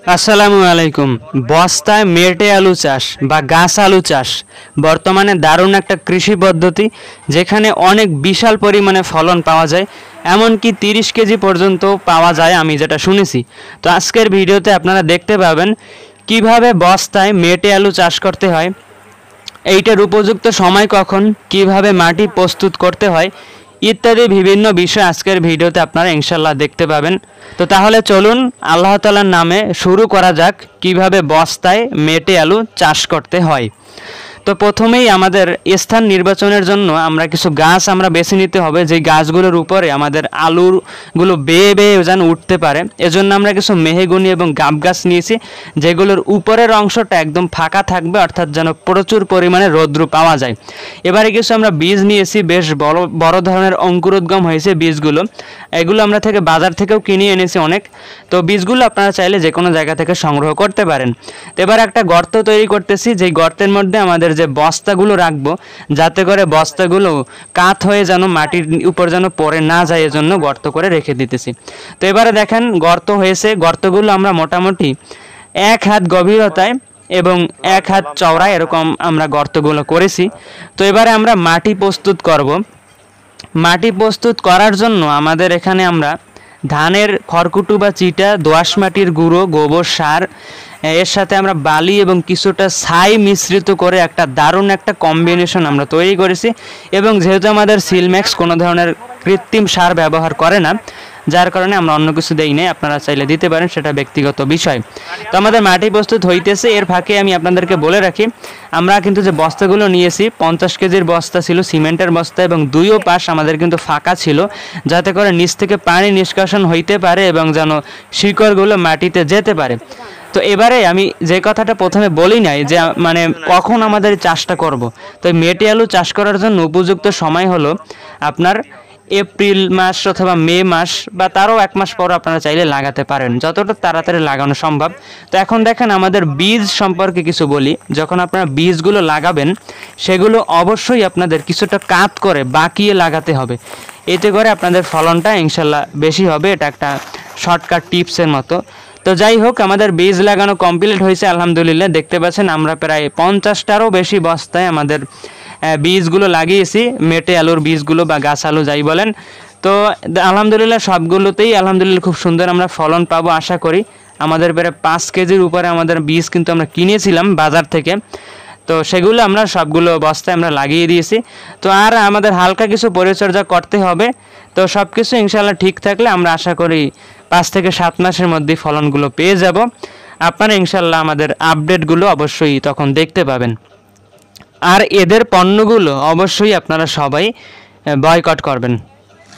আসসালামু আলাইকুম। বস্তায় মেটে আলু চাষ বা গাছ আলু চাষ বর্তমানে দারুণ একটা কৃষি পদ্ধতি, যেখানে অনেক বিশাল পরিমাণে ফলন পাওয়া যায়, এমনকি 30 কেজি পর্যন্ত পাওয়া যায় আমি যেটা শুনেছি। তো আজকের ভিডিওতে আপনারা দেখতে পাবেন কিভাবে বস্তায় মেটে আলু চাষ করতে হয়, এইটার উপযুক্ত সময় কখন, কিভাবে মাটি প্রস্তুত করতে হয় ইত্যাদি বিভিন্ন বিষয় আজকের ভিডিওতে আপনারা ইনশাল্লাহ দেখতে পাবেন। তো তাহলে চলুন আল্লাহ তাআলার নামে শুরু করা যাক কিভাবে বস্তায় মেটে আলু চাষ করতে হয়। তো প্রথমেই আমাদের স্থান নির্বাচনের জন্য আমরা কিছু গাছ আমরা বেছে নিতে হবে, যে গাছগুলোর উপরে আমাদের আলুগুলো বেয়ে বেয়ে যেন উঠতে পারে। এজন্য আমরা কিছু মেহগনি এবং গাব গাছ নিয়েছি, যেগুলোর উপরের অংশটা একদম ফাঁকা থাকবে, অর্থাৎ যেন প্রচুর পরিমাণে রৌদ্র পাওয়া যায়। এবারে কিছু আমরা বীজ নিয়েছি, বেশ বড় বড় ধরনের অঙ্কুরোদ্গম হয়েছে বীজগুলো। এগুলো আমরা বাজার থেকেও কিনে এনেছি অনেক। তো বীজগুলো আপনারা চাইলে যে কোনো জায়গা থেকে সংগ্রহ করতে পারেন। তো এবার একটা গর্ত তৈরি করতেছি, যেই গর্তের মধ্যে আমাদের যে বস্তাগুলো রাখবো, যাতে করে বস্তাগুলো কাত হয়ে যেন মাটির উপর যেন পড়ে না যায়, এজন্য গর্ত করে রেখে দিতেছি। তো এবারে দেখেন গর্ত হয়েছে, গর্তগুলো আমরা মোটামুটি 1 হাত গভীরতায় এবং 1 হাত চওড়ায় এরকম আমরা গর্তগুলো করেছি। তো এবারে আমরা মাটি প্রস্তুত করব। মাটি প্রস্তুত করার জন্য আমাদের এখানে আমরা ধানের খড়কুটো বা চিটা, দোআঁশ মাটির গুঁড়ো, গোবর সার, এর সাথে আমরা বালি এবং কিছুটা ছাই মিশ্রিত করে একটা দারুণ একটা কম্বিনেশন আমরা তৈরি করেছি। এবং যেহেতু আমাদের সিলম্যাক্স কোনো ধরনের কৃত্রিম সার ব্যবহার করে না, যার কারণে আমরা অন্য কিছু দেই নাই, আপনারা চাইলে দিতে পারেন, সেটা ব্যক্তিগত বিষয়। তো আমাদের মাটি প্রস্তুত হইতেছে। এর ফাঁকে আমি আপনাদেরকে বলে রাখি, আমরা কিন্তু যে বস্তাগুলো নিয়েছি 50 কেজির বস্তা ছিল, সিমেন্টের বস্তা, এবং দুইও পাশ আমাদের কিন্তু ফাঁকা ছিল, যাতে করে নিচ থেকে পানি নিষ্কাশন হইতে পারে এবং যেন শিকড়গুলো মাটিতে যেতে পারে। তো এবারে আমি যে কথাটা প্রথমে বলি নাই, যে মানে কখন আমাদের চাষটা করব। তো মেটে আলু চাষ করার জন্য উপযুক্ত সময় হলো আপনার এপ্রিল মাস অথবা মে মাস, বা তারও 1 মাস পর আপনারা চাইলে লাগাতে পারেন, যতটা তাড়াতাড়ি লাগানো সম্ভব। তো এখন দেখেন আমাদের বীজ সম্পর্কে কিছু বলি। যখন আপনারা বীজগুলো লাগাবেন, সেগুলো অবশ্যই আপনাদের কিছুটা কাত করে বাঁকিয়ে লাগাতে হবে, এতে করে আপনাদের ফলনটা ইনশাল্লাহ বেশি হবে। এটা একটা শর্টকাট টিপসের মতো। তো যাই হোক, আমাদের বীজ লাগানো কমপ্লিট হয়েছে আলহামদুলিল্লাহ। দেখতে পাচ্ছেন আমরা প্রায় 50টারও বেশি বস্তায় আমাদের বীজগুলো লাগিয়েছি, মেটে আলুর বীজগুলো বা গাছ আলু যাই বলেন। তো আলহামদুলিল্লাহ সবগুলোতেই আলহামদুলিল্লাহ খুব সুন্দর আমরা ফলন পাবো আশা করি। আমাদের প্রায় 5 কেজির উপরে আমাদের বীজ কিন্তু আমরা কিনেছিলাম বাজার থেকে। তো সেগুলো আমরা সবগুলো বস্তায় আমরা লাগিয়ে দিয়েছি। তো আর আমাদের হালকা কিছু পরিচর্যা করতে হবে। তো সব কিছু ইনশাল্লাহ ঠিক থাকলে আমরা আশা করি 5 থেকে 7 মাসের মধ্যে ফলনগুলো পেয়ে যাব। আপনারা ইনশাল্লাহ আমাদের আপডেটগুলো অবশ্যই তখন দেখতে পাবেন। আর এদের পণ্যগুলো অবশ্যই আপনারা সবাই বয়কট করবেন।